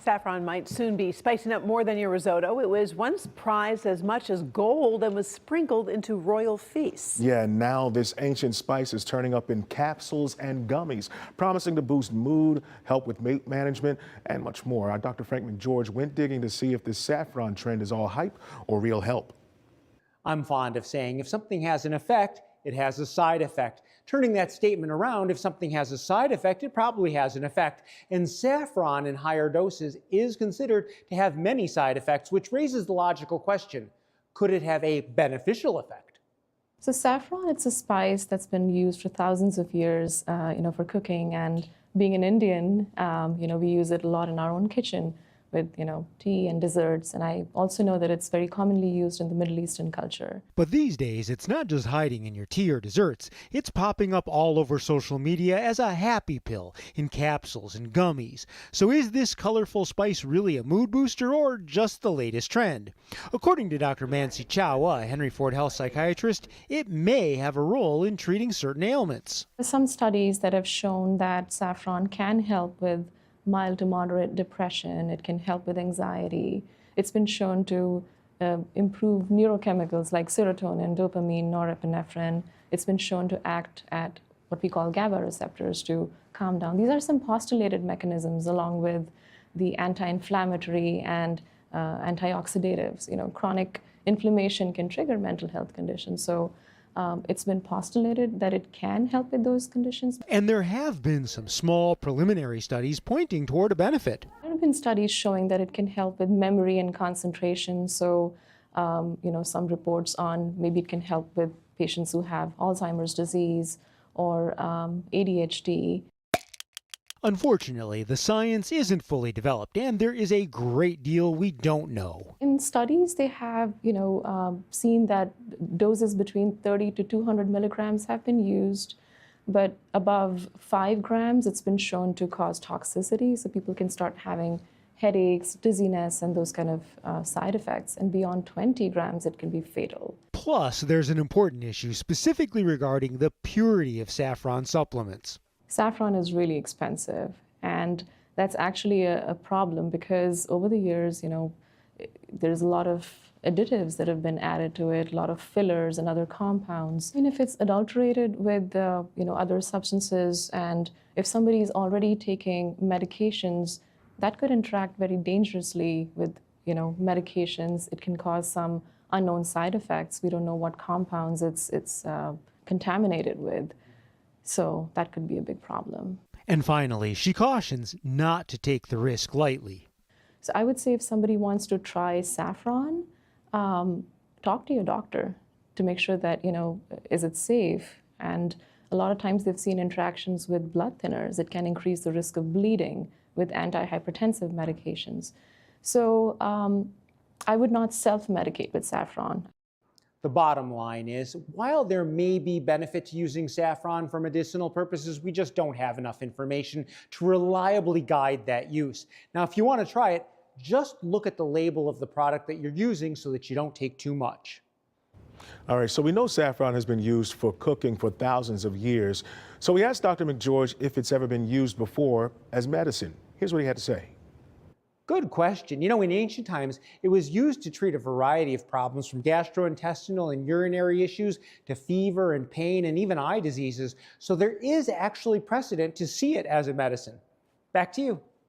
Saffron might soon be spicing up more than your risotto. It was once prized as much as gold and was sprinkled into royal feasts. Yeah, now this ancient spice is turning up in capsules and gummies, promising to boost mood, help with weight management, and much more. Our Dr. Frank McGeorge went digging to see if this saffron trend is all hype or real help. I'm fond of saying if something has an effect, it has a side effect. Turning that statement around, if something has a side effect, it probably has an effect. And saffron in higher doses is considered to have many side effects, which raises the logical question, could it have a beneficial effect? So saffron, it's a spice that's been used for thousands of years, for cooking. And being an Indian, we use it a lot in our own kitchen with, tea and desserts. And I also know that it's very commonly used in the Middle Eastern culture. But these days, it's not just hiding in your tea or desserts. It's popping up all over social media as a happy pill, in capsules and gummies. So is this colorful spice really a mood booster or just the latest trend? According to Dr. Mansi Chow, a Henry Ford Health psychiatrist, it may have a role in treating certain ailments. There's some studies that have shown that saffron can help with mild to moderate depression. It can help with anxiety. It's been shown to improve neurochemicals like serotonin, dopamine, norepinephrine. It's been shown to act at what we call GABA receptors to calm down. These are some postulated mechanisms along with the anti-inflammatory and antioxidatives. Chronic inflammation can trigger mental health conditions. So it's been postulated that it can help with those conditions. And there have been some small preliminary studies pointing toward a benefit. There have been studies showing that it can help with memory and concentration. So, some reports on maybe it can help with patients who have Alzheimer's disease or ADHD. Unfortunately, the science isn't fully developed, and there is a great deal we don't know. In studies, they have, seen that doses between 30 to 200 milligrams have been used, but above 5 grams, it's been shown to cause toxicity, so people can start having headaches, dizziness, and those kind of side effects. And beyond 20 grams, it can be fatal. Plus, there's an important issue specifically regarding the purity of saffron supplements. Saffron is really expensive, and that's actually a problem because over the years, there's a lot of additives that have been added to it, a lot of fillers and other compounds. And if it's adulterated with, other substances, and if somebody is already taking medications, that could interact very dangerously with, medications. It can cause some unknown side effects. We don't know what compounds it's contaminated with. So that could be a big problem. And finally, she cautions not to take the risk lightly. So I would say if somebody wants to try saffron, talk to your doctor to make sure that, is it safe? And a lot of times they've seen interactions with blood thinners. It can increase the risk of bleeding with antihypertensive medications. So I would not self-medicate with saffron. The bottom line is, while there may be benefit to using saffron for medicinal purposes, we just don't have enough information to reliably guide that use. Now, if you want to try it, just look at the label of the product that you're using so that you don't take too much. All right, so we know saffron has been used for cooking for thousands of years. So we asked Dr. McGeorge if it's ever been used before as medicine. Here's what he had to say. Good question. In ancient times, it was used to treat a variety of problems from gastrointestinal and urinary issues to fever and pain and even eye diseases. So there is actually precedent to see it as a medicine. Back to you.